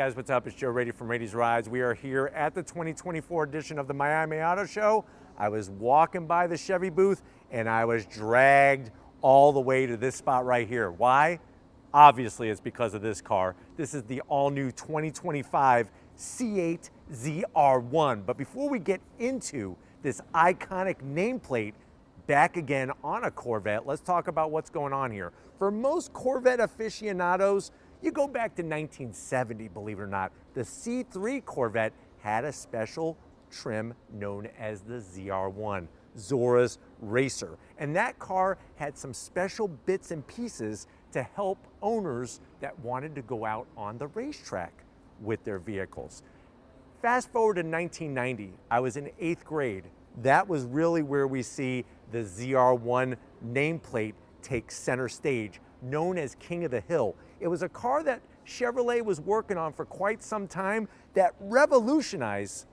guys, what's up? It's Joe Raiti from Raiti's Rides. We are here at the 2024 edition of the Miami Auto Show. I was walking by the Chevy booth and I was dragged all the way to this spot right here. Why? Obviously, it's because of this car. This is the all-new 2025 C8 ZR1. But before we get into this iconic nameplate back again on a Corvette, let's talk about what's going on here. For most Corvette aficionados, you go back to 1970, believe it or not, the C3 Corvette had a special trim known as the ZR1, Zora's Racer. And that car had some special bits and pieces to help owners that wanted to go out on the racetrack with their vehicles. Fast forward to 1990, I was in 8th grade. That was really where we see the ZR1 nameplate take center stage, known as King of the Hill. It was a car that Chevrolet was working on for quite some time that revolutionized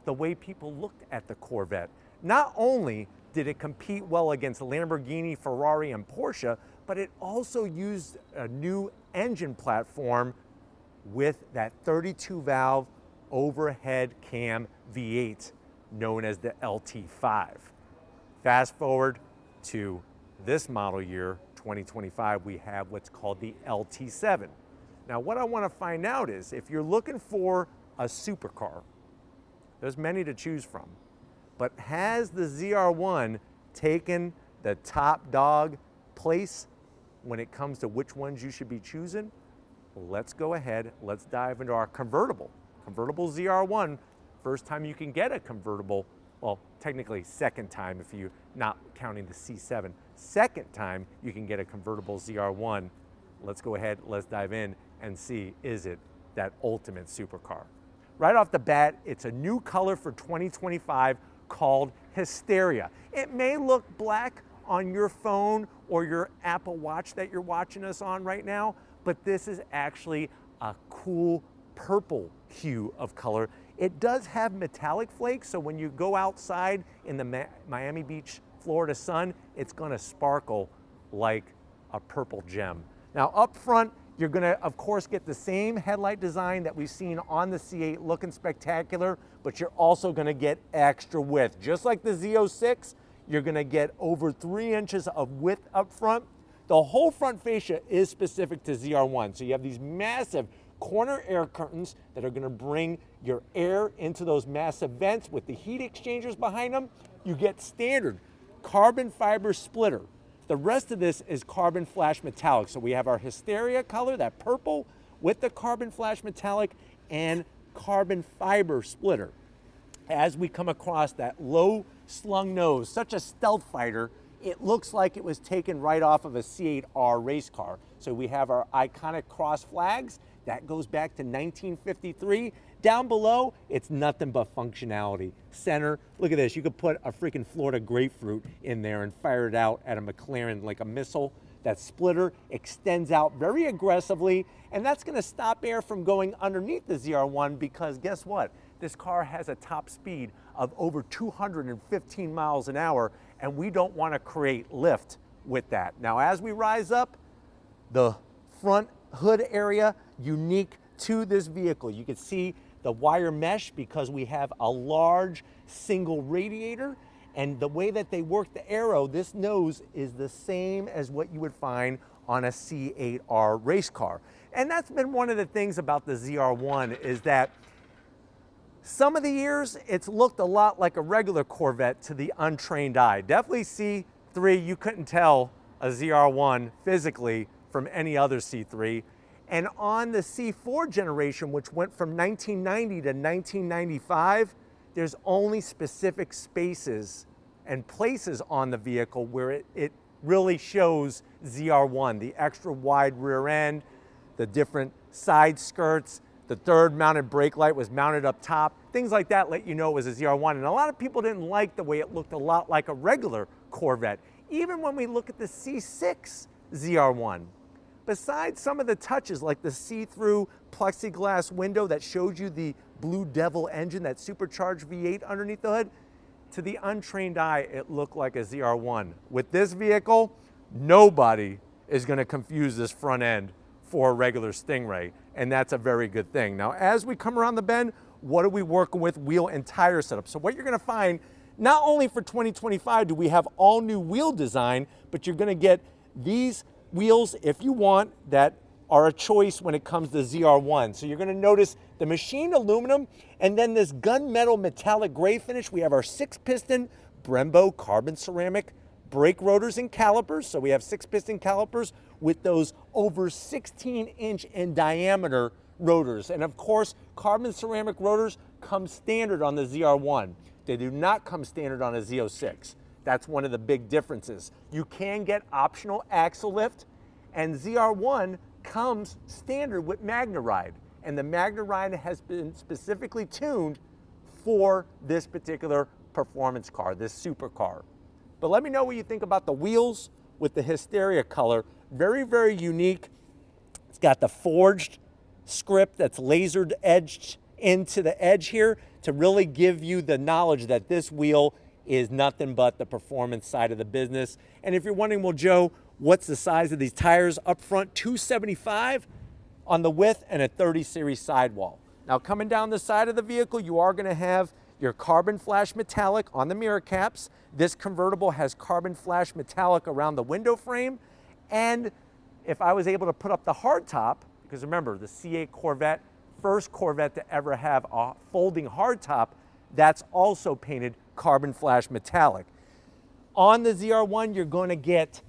the way people looked at the Corvette. Not only did it compete well against Lamborghini, Ferrari, and Porsche, but it also used a new engine platform with that 32-valve overhead cam V8 known as the LT5. Fast forward to this model year, 2025, we have what's called the LT7. Now, what I want to find out is if you're looking for a supercar, there's many to choose from, but has the ZR1 taken the top dog place when it comes to which ones you should be choosing? Let's go ahead, let's dive into our convertible ZR1. First time you can get a convertible, well, technically second time if you're not counting the C7. Second time you can get a convertible ZR1. Let's go ahead, let's dive in and see, is it that ultimate supercar? Right off the bat, it's a new color for 2025 called Hysteria. It may look black on your phone or your Apple Watch that you're watching us on right now, but this is actually a cool purple hue of color. It does have metallic flakes, so when you go outside in the Miami Beach, Florida sun, it's gonna sparkle like a purple gem. Now up front, you're gonna, of course, get the same headlight design that we've seen on the C8, looking spectacular, but you're also gonna get extra width. Just like the Z06, you're gonna get over 3 inches of width up front. The whole front fascia is specific to ZR1, so you have these massive corner air curtains that are gonna bring your air into those massive vents with the heat exchangers behind them. You get standard carbon fiber splitter. The rest of this is carbon flash metallic. So we have our Hysteria color, that purple, with the carbon flash metallic and carbon fiber splitter. As we come across that low slung nose, such a stealth fighter, it looks like it was taken right off of a C8R race car. So we have our iconic cross flags. That goes back to 1953. Down below, it's nothing but functionality. Center, look at this. You could put a freaking Florida grapefruit in there and fire it out at a McLaren like a missile. That splitter extends out very aggressively, and that's gonna stop air from going underneath the ZR1 because guess what? This car has a top speed of over 215 miles an hour, and we don't wanna create lift with that. Now, as we rise up, the front hood area, unique to this vehicle. You can see the wire mesh because we have a large single radiator, and the way that they work the aero, this nose is the same as what you would find on a C8R race car. And that's been one of the things about the ZR1 is that some of the years it's looked a lot like a regular Corvette to the untrained eye. Definitely C3, you couldn't tell a ZR1 physically from any other C3. And on the C4 generation, which went from 1990 to 1995, there's only specific spaces and places on the vehicle where it really shows ZR1, the extra wide rear end, the different side skirts, the third mounted brake light was mounted up top. Things like that let you know it was a ZR1. And a lot of people didn't like the way it looked a lot like a regular Corvette. Even when we look at the C6 ZR1, besides some of the touches like the see-through plexiglass window that showed you the Blue Devil engine, that supercharged V8 underneath the hood, to the untrained eye, it looked like a ZR1. With this vehicle, nobody is gonna confuse this front end for a regular Stingray, and that's a very good thing. Now, as we come around the bend, what are we working with? Wheel and tire setup. So what you're gonna find, not only for 2025 do we have all new wheel design, but you're gonna get these wheels, if you want, that are a choice when it comes to ZR1. So you're gonna notice the machined aluminum and then this gunmetal metallic gray finish. We have our 6-piston Brembo carbon ceramic brake rotors and calipers. So we have 6-piston calipers with those over 16-inch in diameter rotors. And of course, carbon ceramic rotors come standard on the ZR1. They do not come standard on a Z06. That's one of the big differences. You can get optional axle lift, and ZR1 comes standard with MagnaRide, and the MagnaRide has been specifically tuned for this particular performance car, this supercar. But let me know what you think about the wheels with the Hysteria color. Very, very unique. It's got the forged script that's lasered edged into the edge here to really give you the knowledge that this wheel is nothing but the performance side of the business. And if you're wondering, well, Joe, what's the size of these tires? Up front, 275 on the width and a 30 series sidewall. Now coming down the side of the vehicle, you are gonna have your carbon flash metallic on the mirror caps. This convertible has carbon flash metallic around the window frame. And if I was able to put up the hardtop, because remember, the C8 Corvette, first Corvette to ever have a folding hardtop, that's also painted carbon flash metallic. On the ZR1, you're going to get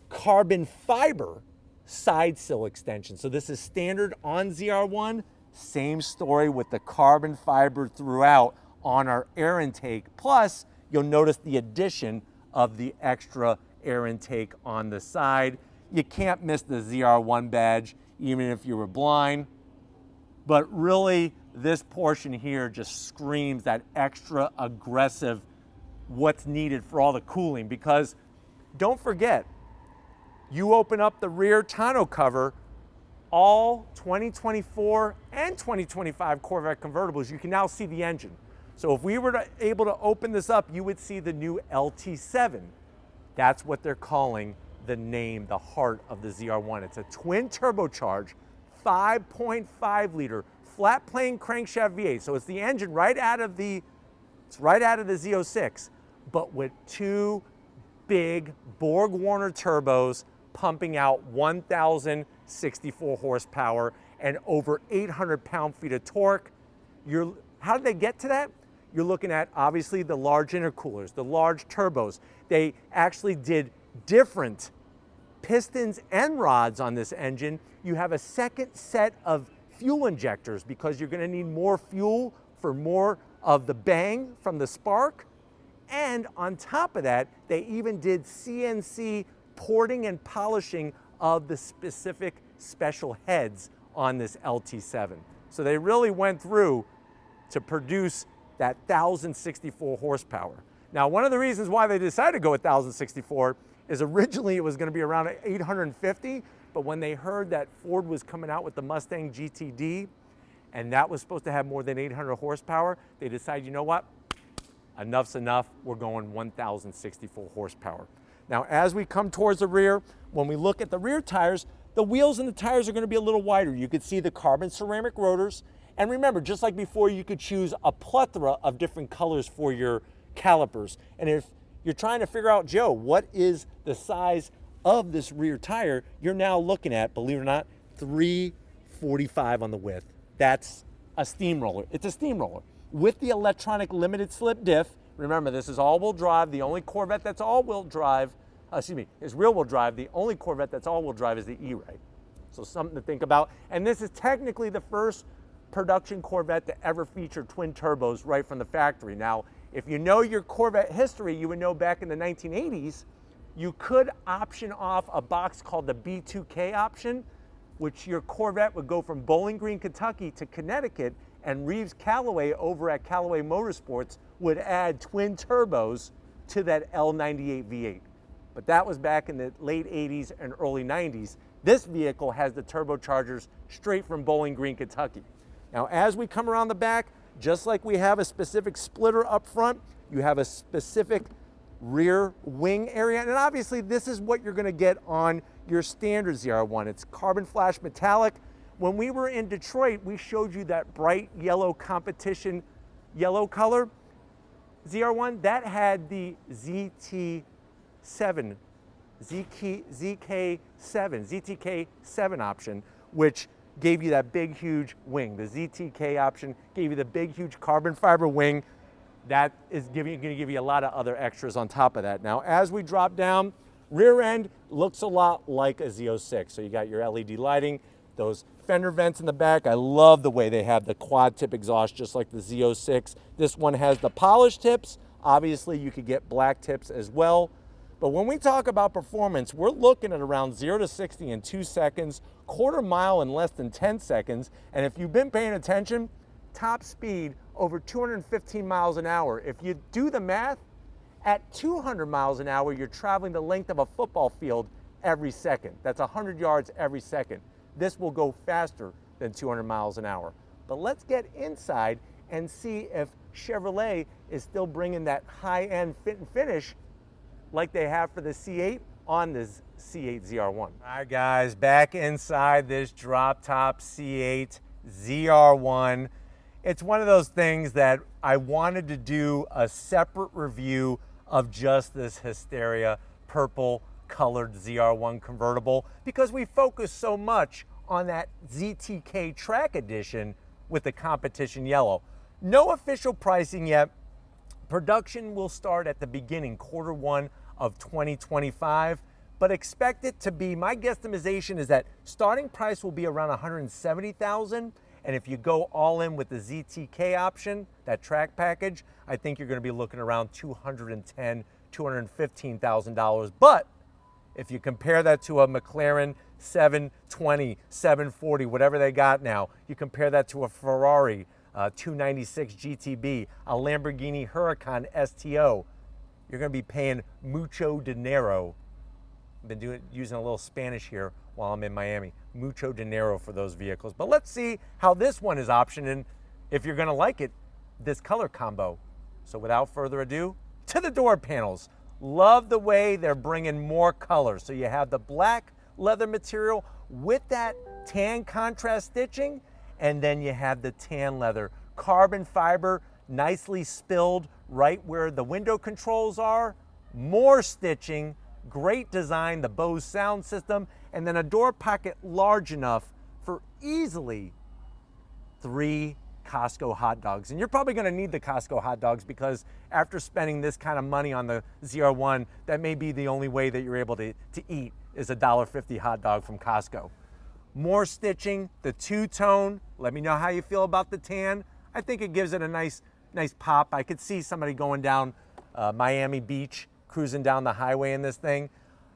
carbon fiber side sill extension. So this is standard on ZR1. Same story with the carbon fiber throughout on our air intake. Plus, you'll notice the addition of the extra air intake on the side. You can't miss the ZR1 badge, even if you were blind. But really, this portion here just screams that extra aggressive what's needed for all the cooling, because don't forget, you open up the rear tonneau cover, all 2024 and 2025 Corvette convertibles, you can now see the engine. So if we were able to open this up, you would see the new LT7. That's what they're calling the name, the heart of the ZR1. It's a twin turbocharged 5.5 liter flat plane crankshaft V8. So it's the engine right out of the Z06, but with two big Borg-Warner turbos pumping out 1,064 horsepower and over 800 pound-feet of torque. How did they get to that? You're looking at, obviously, the large intercoolers, the large turbos. They actually did different pistons and rods on this engine. You have a second set of fuel injectors because you're going to need more fuel for more of the bang from the spark. And on top of that, they even did CNC porting and polishing of the specific special heads on this LT7. So they really went through to produce that 1,064 horsepower. Now, one of the reasons why they decided to go with 1,064 is originally it was going to be around 850, but when they heard that Ford was coming out with the Mustang GTD, and that was supposed to have more than 800 horsepower, they decided, you know what? Enough's enough. We're going 1,064 horsepower. Now, as we come towards the rear, when we look at the rear tires, the wheels and the tires are going to be a little wider. You could see the carbon ceramic rotors. And remember, just like before, you could choose a plethora of different colors for your calipers. And if you're trying to figure out, Joe, what is the size of this rear tire, you're now looking at, believe it or not, 345 on the width. That's a steamroller. It's a steamroller. With the electronic limited slip diff, remember, this is all-wheel drive. The only Corvette that's all-wheel drive, is rear-wheel drive. The only Corvette that's all-wheel drive is the E-Ray. So something to think about. And this is technically the first production Corvette to ever feature twin turbos right from the factory. Now, if you know your Corvette history, you would know back in the 1980s, you could option off a box called the B2K option, which your Corvette would go from Bowling Green, Kentucky to Connecticut, and Reeves Callaway over at Callaway Motorsports would add twin turbos to that L98 V8. But that was back in the late 80s and early 90s. This vehicle has the turbochargers straight from Bowling Green, Kentucky. Now, as we come around the back, just like we have a specific splitter up front, you have a specific rear wing area. And obviously this is what you're gonna get on your standard ZR1. It's carbon flash metallic. When we were in Detroit, we showed you that bright yellow competition yellow color. ZR1, that had the ZT7, ZTK7 option, which gave you that big, huge wing. The ZTK option gave you the big, huge carbon fiber wing. That is gonna give you a lot of other extras on top of that. Now, as we drop down, rear end looks a lot like a Z06. So you got your LED lighting, those fender vents in the back. I love the way they have the quad tip exhaust, just like the Z06. This one has the polished tips. Obviously, you could get black tips as well. But when we talk about performance, we're looking at around 0 to 60 in 2 seconds, quarter mile in less than 10 seconds. And if you've been paying attention, top speed over 215 miles an hour. If you do the math, at 200 miles an hour, you're traveling the length of a football field every second. That's 100 yards every second. This will go faster than 200 miles an hour. But let's get inside and see if Chevrolet is still bringing that high-end fit and finish like they have for the C8 on this C8 ZR1. All right, guys, back inside this drop-top C8 ZR1. It's one of those things that I wanted to do a separate review of just this Hysteria purple colored ZR1 convertible because we focus so much on that ZTK track edition with the competition yellow. No official pricing yet. Production will start at the beginning, Q1 of 2025, but expect it to be, my guesstimation is that starting price will be around $170,000. And if you go all in with the ZTK option, that track package, I think you're gonna be looking around $210,000, $215,000. But if you compare that to a McLaren 720, 740, whatever they got now, you compare that to a Ferrari 296 GTB, a Lamborghini Huracan STO, you're gonna be paying mucho dinero. I've been using a little Spanish here while I'm in Miami. Mucho dinero for those vehicles. But let's see how this one is optioned and if you're gonna like it, this color combo. So without further ado, to the door panels. Love the way they're bringing more colors. So you have the black leather material with that tan contrast stitching, and then you have the tan leather. Carbon fiber, nicely spilled right where the window controls are. More stitching, great design, the Bose sound system, and then a door pocket large enough for easily 3 Costco hot dogs. And you're probably gonna need the Costco hot dogs because after spending this kind of money on the ZR1, that may be the only way that you're able to eat is a $1.50 hot dog from Costco. More stitching, the two-tone. Let me know how you feel about the tan. I think it gives it a nice pop. I could see somebody going down Miami Beach, cruising down the highway in this thing.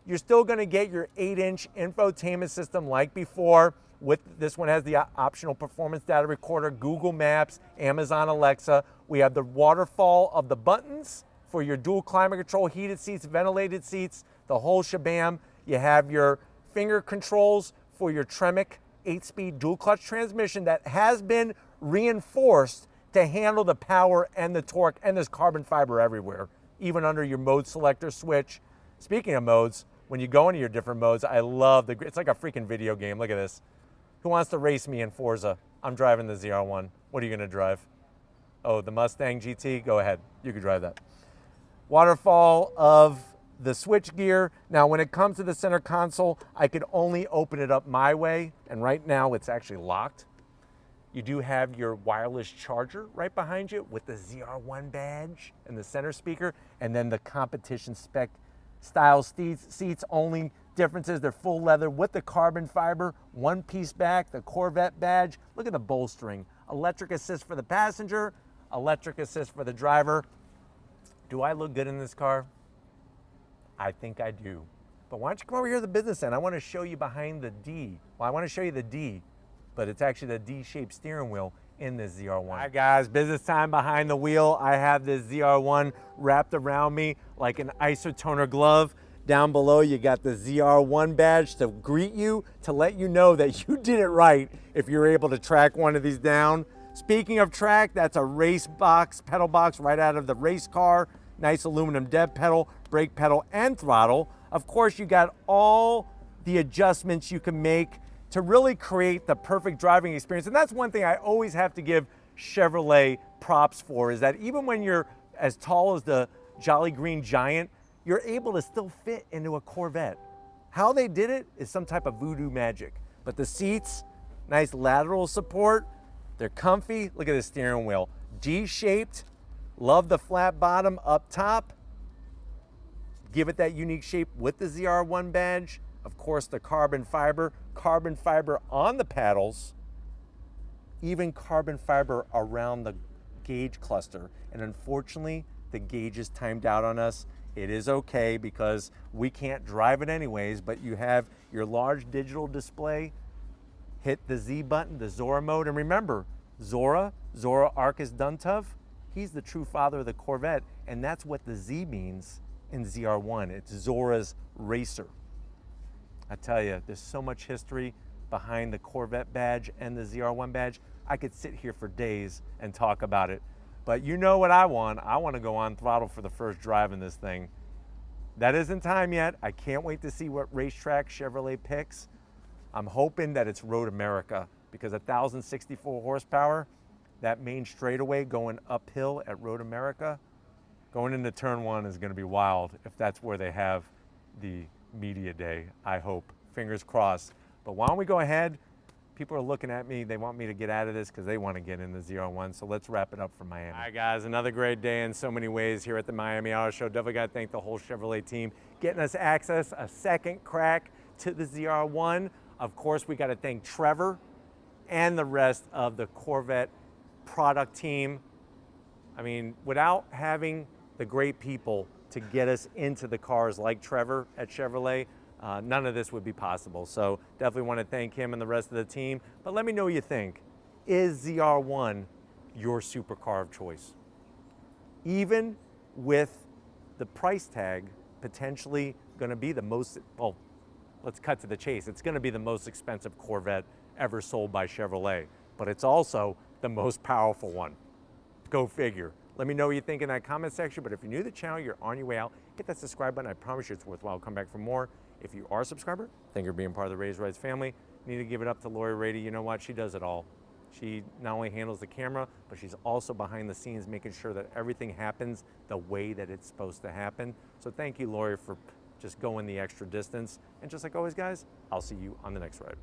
You're still gonna get your 8-inch infotainment system like before. With this one has the optional performance data recorder, Google Maps, Amazon Alexa. We have the waterfall of the buttons for your dual climate control, heated seats, ventilated seats, the whole shabam. You have your finger controls for your Tremec 8-speed dual clutch transmission that has been reinforced to handle the power and the torque, and there's carbon fiber everywhere, even under your mode selector switch. Speaking of modes, when you go into your different modes, I love it's like a freaking video game. Look at this. Who wants to race me in Forza? I'm driving the ZR1. What are you gonna drive? Oh, the Mustang GT? Go ahead, you can drive that. Waterfall of the switch gear. Now, when it comes to the center console, I could only open it up my way, and right now it's actually locked. You do have your wireless charger right behind you with the ZR1 badge and the center speaker, and then the competition spec style seats. Only differences, they're full leather with the carbon fiber, one-piece back, the Corvette badge. Look at the bolstering. Electric assist for the passenger, electric assist for the driver. Do I look good in this car? I think I do. But why don't you come over here to the business end? I want to show you behind the D. Well, I want to show you the D, but it's actually the D-shaped steering wheel in this ZR1. All right, guys, business time behind the wheel. I have this ZR1 wrapped around me like an isotoner glove. Down below, you got the ZR1 badge to greet you, to let you know that you did it right if you're able to track one of these down. Speaking of track, that's a race box, pedal box right out of the race car. nice aluminum dead pedal, brake pedal, and throttle. Of course, you got all the adjustments you can make to really create the perfect driving experience. And that's one thing I always have to give Chevrolet props for, is that even when you're as tall as the Jolly Green Giant, you're able to still fit into a Corvette. How they did it is some type of voodoo magic. But the seats, nice lateral support, they're comfy. Look at the steering wheel, D-shaped. Love the flat bottom up top. Give it that unique shape with the ZR1 badge. Of course, the carbon fiber on the paddles, even carbon fiber around the gauge cluster. And unfortunately, the gauge is timed out on us. It is okay because we can't drive it anyways, but you have your large digital display. Hit the Z button, the Zora mode, and remember, Zora Arcus Duntov, he's the true father of the Corvette, and that's what the Z means in ZR1. It's Zora's racer. I tell you, there's so much history behind the Corvette badge and the ZR1 badge. I could sit here for days and talk about it. But you know what I want. I want to go on throttle for the first drive in this thing. That isn't time yet. I can't wait to see what racetrack Chevrolet picks. I'm hoping that it's Road America, because 1,064 horsepower, that main straightaway going uphill at Road America, going into turn one is going to be wild if that's where they have the media day, I hope. Fingers crossed. But why don't we go ahead? People are looking at me. They want me to get out of this because they want to get in the ZR1. So let's wrap it up for Miami. All right, guys, another great day in so many ways here at the Miami Auto Show. Definitely got to thank the whole Chevrolet team getting us access, a second crack to the ZR1. Of course, we got to thank Trevor and the rest of the Corvette product team. I mean, without having the great people to get us into the cars like Trevor at Chevrolet, none of this would be possible. So definitely want to thank him and the rest of the team. But let me know what you think. Is ZR1 your supercar of choice? Even with the price tag potentially going to be the most, well, let's cut to the chase. It's going to be the most expensive Corvette ever sold by Chevrolet, but it's also the most powerful one. Go figure. Let me know what you think in that comment section. But if you're new to the channel, you're on your way out, hit that subscribe button. I promise you it's worthwhile. Come back for more. If you are a subscriber, thank you for being part of the Raised Rides family. You need to give it up to Lori Raiti. You know what? She does it all. She not only handles the camera, but she's also behind the scenes making sure that everything happens the way that it's supposed to happen. So thank you, Lori, for just going the extra distance. And just like always, guys, I'll see you on the next ride.